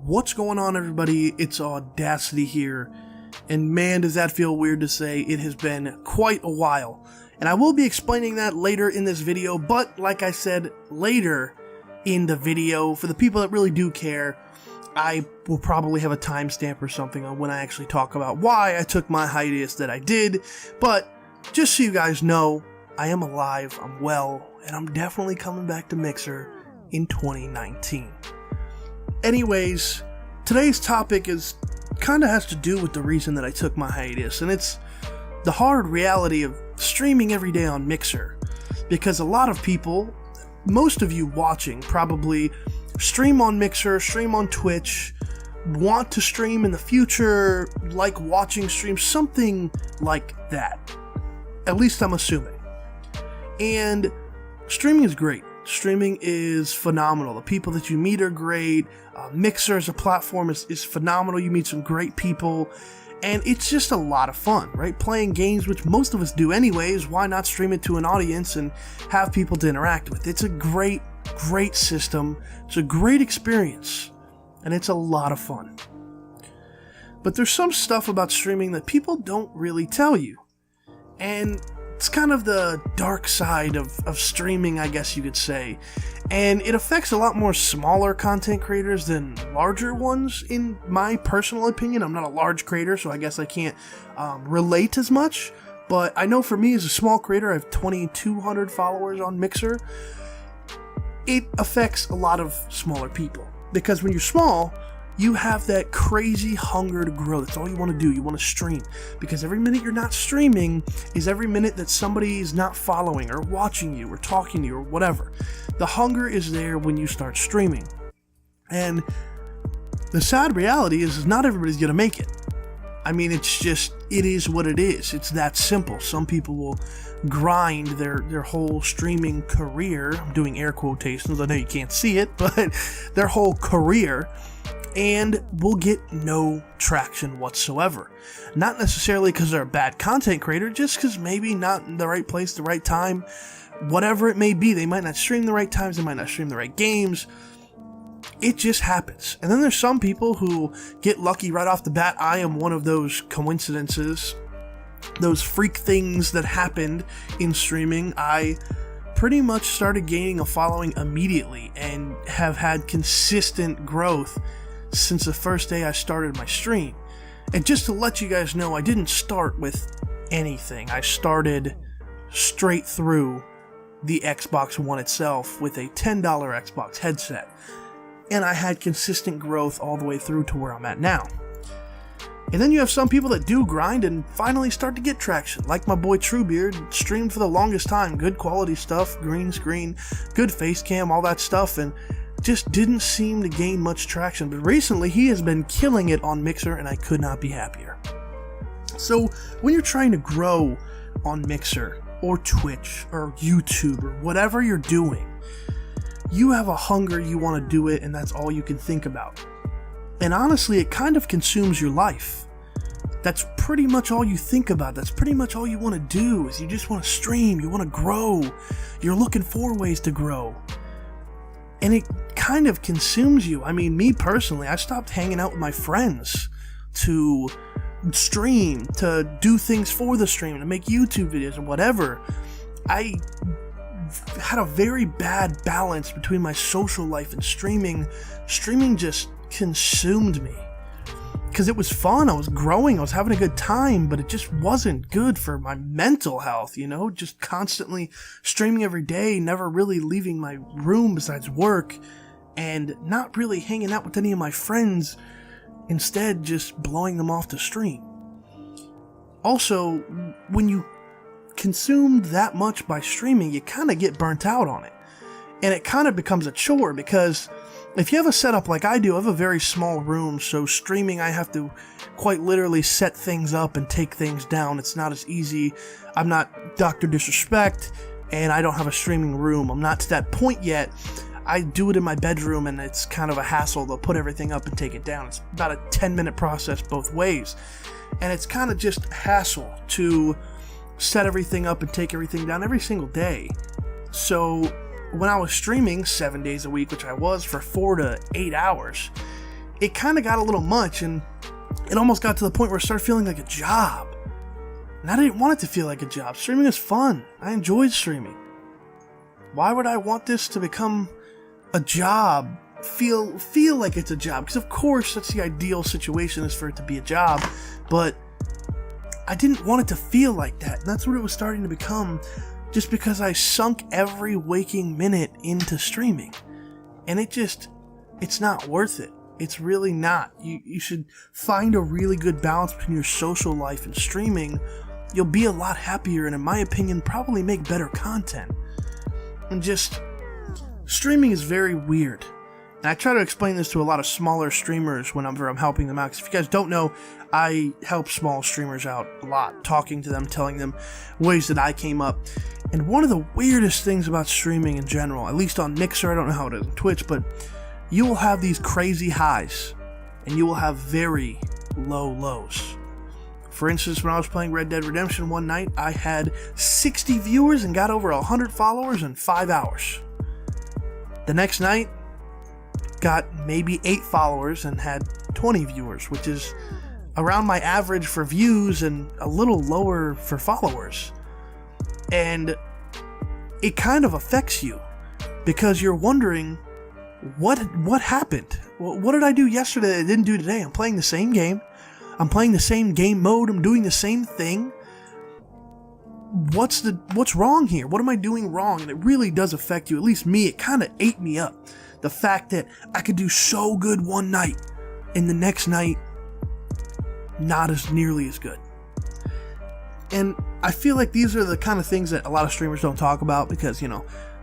What's going on, everybody? It's Audacity here, and man, does that feel weird to say. It has been quite a while, and I will be explaining that later in this video, but like I said, later in the video, for the people that really do care, I will probably have a timestamp or something on when I actually talk about why I took my hiatus that I did, but just so you guys know, I am alive, I'm well, and I'm definitely coming back to Mixer in 2019. Anyways, today's topic kind of has to do with the reason that I took my hiatus, and it's the hard reality of streaming every day on Mixer. Because a lot of people, most of you watching, probably stream on Mixer, stream on Twitch, want to stream in the future, like watching streams, something like that. At least I'm assuming. And streaming is great. Streaming is phenomenal. The people that you meet are great. Mixer as a platform is phenomenal. You meet some great people. And it's just a lot of fun, right? Playing games, which most of us do anyways. Why not stream it to an audience and have people to interact with? It's a great, great system. It's a great experience. And it's a lot of fun. But there's some stuff about streaming that people don't really tell you. And it's kind of the dark side of streaming, I guess you could say. And it affects a lot more smaller content creators than larger ones, in my personal opinion. I'm not a large creator, so I guess I can't relate as much. But I know for me as a small creator, I have 2,200 followers on Mixer. It affects a lot of smaller people. Because when you're small, you have that crazy hunger to grow. That's all you want to do. You want to stream. Because every minute you're not streaming is every minute that somebody is not following or watching you or talking to you or whatever. The hunger is there when you start streaming. And the sad reality is not everybody's going to make it. I mean, it is what it is. It's that simple. Some people will grind their whole streaming career. I'm doing air quotations. I know you can't see it, but their whole career, and will get no traction whatsoever. Not necessarily because they're a bad content creator, just because maybe not in the right place, the right time, whatever it may be. They might not stream the right times, they might not stream the right games. It just happens. And then there's some people who get lucky right off the bat. I am one of those coincidences, those freak things that happened in streaming. I pretty much started gaining a following immediately and have had consistent growth since the first day I started my stream. And just to let you guys know, I didn't start with anything. I started straight through the Xbox One itself with a $10 Xbox headset. And I had consistent growth all the way through to where I'm at now. And then you have some people that do grind and finally start to get traction. Like my boy Truebeard, streamed for the longest time. Good quality stuff, green screen, good face cam, all that stuff, and just didn't seem to gain much traction. But recently he has been killing it on Mixer, and I could not be happier. So when you're trying to grow on Mixer or Twitch or YouTube or whatever you're doing, you have a hunger, you want to do it, and that's all you can think about. And honestly, it kind of consumes your life. That's pretty much all you think about. That's pretty much all you want to do, is you just want to stream, you want to grow. You're looking for ways to grow. And it kind of consumes you. I mean, me personally, I stopped hanging out with my friends to stream, to do things for the stream, to make YouTube videos and whatever. I had a very bad balance between my social life and streaming. Streaming just consumed me. Because it was fun, I was growing, I was having a good time, but it just wasn't good for my mental health, you know? Just constantly streaming every day, never really leaving my room besides work, and not really hanging out with any of my friends, instead just blowing them off to stream. Also, when you consumed that much by streaming, you kind of get burnt out on it. And it kind of becomes a chore, because if you have a setup like I do, I have a very small room, so streaming I have to quite literally set things up and take things down. It's not as easy. I'm not Dr. Disrespect, and I don't have a streaming room. I'm not to that point yet. I do it in my bedroom, and it's kind of a hassle. They'll put everything up and take it down. It's about a 10-minute process both ways. And it's kind of just a hassle to set everything up and take everything down every single day. So when I was streaming 7 days a week, which I was for 4 to 8 hours, it kind of got a little much, and it almost got to the point where it started feeling like a job. And I didn't want it to feel like a job. Streaming is fun. I enjoyed streaming. Why would I want this to become a job? Feel like it's a job? Because of course that's the ideal situation, is for it to be a job, but I didn't want it to feel like that. And that's what it was starting to become, just because I sunk every waking minute into streaming. And it's not worth it. It's really not. You should find a really good balance between your social life and streaming. You'll be a lot happier, and in my opinion, probably make better content. And just, streaming is very weird. And I try to explain this to a lot of smaller streamers whenever I'm helping them out. Because if you guys don't know, I help small streamers out a lot, talking to them, telling them ways that I came up. And one of the weirdest things about streaming in general, at least on Mixer, I don't know how it is on Twitch, but you will have these crazy highs, and you will have very low lows. For instance, when I was playing Red Dead Redemption one night, I had 60 viewers and got over 100 followers in 5 hours. The next night, got maybe 8 followers and had 20 viewers, which is around my average for views and a little lower for followers. And it kind of affects you, because you're wondering, what happened? What did I do yesterday that I didn't do today? I'm playing the same game. I'm playing the same game mode. I'm doing the same thing. What's wrong here? What am I doing wrong? And it really does affect you. At least me, it kind of ate me up. The fact that I could do so good one night, and the next night, not as nearly as good. And I feel like these are the kind of things that a lot of streamers don't talk about, because,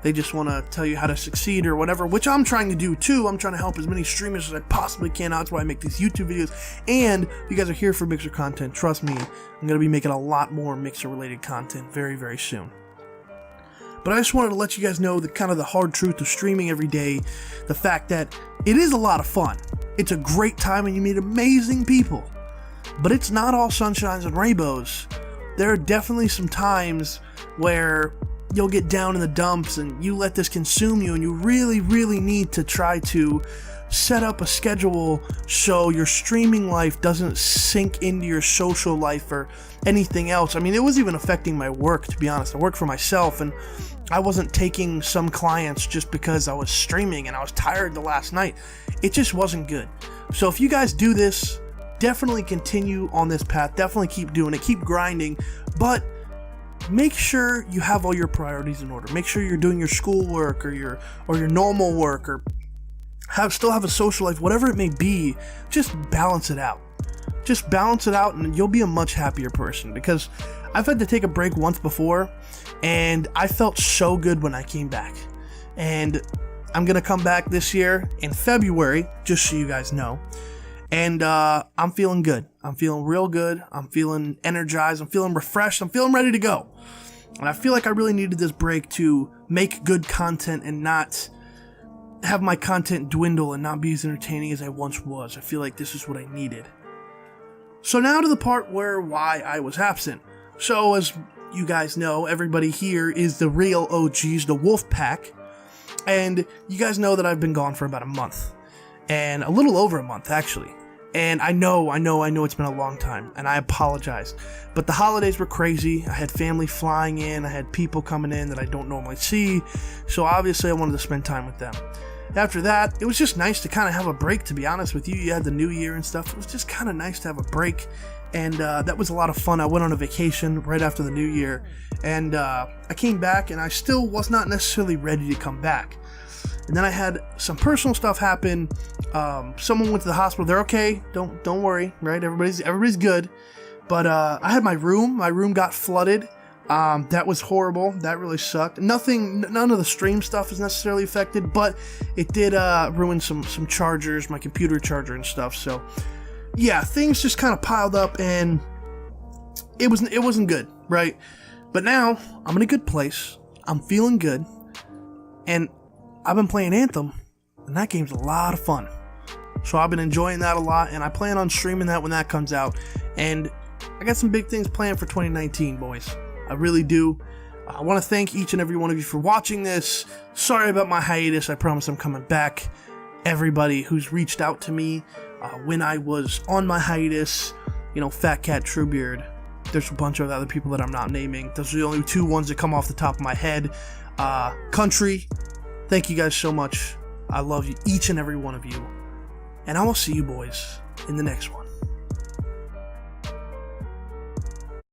they just want to tell you how to succeed or whatever, which I'm trying to do too. I'm trying to help as many streamers as I possibly can. That's why I make these YouTube videos. And if you guys are here for Mixer content, trust me, I'm going to be making a lot more Mixer related content very, very soon. But I just wanted to let you guys know the kind of the hard truth of streaming every day. The fact that it is a lot of fun. It's a great time and you meet amazing people. But it's not all sunshines and rainbows. There are definitely some times where you'll get down in the dumps and you let this consume you, and you really, really need to try to set up a schedule so your streaming life doesn't sink into your social life or anything else. I mean, it was even affecting my work, to be honest. I work for myself, and I wasn't taking some clients just because I was streaming and I was tired the last night. It just wasn't good. So if you guys do this, definitely continue on this path. Definitely keep doing it. Keep grinding. But make sure you have all your priorities in order. Make sure you're doing your schoolwork or your normal work, or still have a social life, whatever it may be. Just balance it out. Just balance it out, and you'll be a much happier person. Because I've had to take a break once before, and I felt so good when I came back. And I'm gonna come back this year in February, just so you guys know. And I'm feeling good. I'm feeling real good. I'm feeling energized. I'm feeling refreshed. I'm feeling ready to go. And I feel like I really needed this break to make good content and not have my content dwindle and not be as entertaining as I once was. I feel like this is what I needed. So now to the part why I was absent. So as you guys know, everybody here is the real OGs, the Wolf Pack. And you guys know that I've been gone for about a month. And a little over a month, actually. And I know it's been a long time, and I apologize. But the holidays were crazy. I had family flying in, I had people coming in that I don't normally see, so obviously I wanted to spend time with them. After that, it was just nice to kind of have a break, to be honest with you. You had the new year and stuff. It was just kind of nice to have a break, and that was a lot of fun. I went on a vacation right after the new year, and I came back, and I still was not necessarily ready to come back. And then I had some personal stuff happen. Someone went to the hospital. They're okay. Don't worry, right? Everybody's good. But I had my room got flooded. That was horrible. That really sucked. None of the stream stuff is necessarily affected, but it did ruin some chargers, my computer charger and stuff. So yeah, things just kind of piled up, and it wasn't good, right? But now I'm in a good place. I'm feeling good, and I've been playing Anthem, and that game's a lot of fun. So I've been enjoying that a lot, and I plan on streaming that when that comes out. And I got some big things planned for 2019, boys. I really do. I want to thank each and every one of you for watching this. Sorry about my hiatus. I promise I'm coming back. Everybody who's reached out to me, when I was on my hiatus, Fat Cat Truebeard. There's a bunch of other people that I'm not naming. Those are the only 2 ones that come off the top of my head. Country, thank you guys so much. I love you, each and every one of you. And I will see you boys in the next one.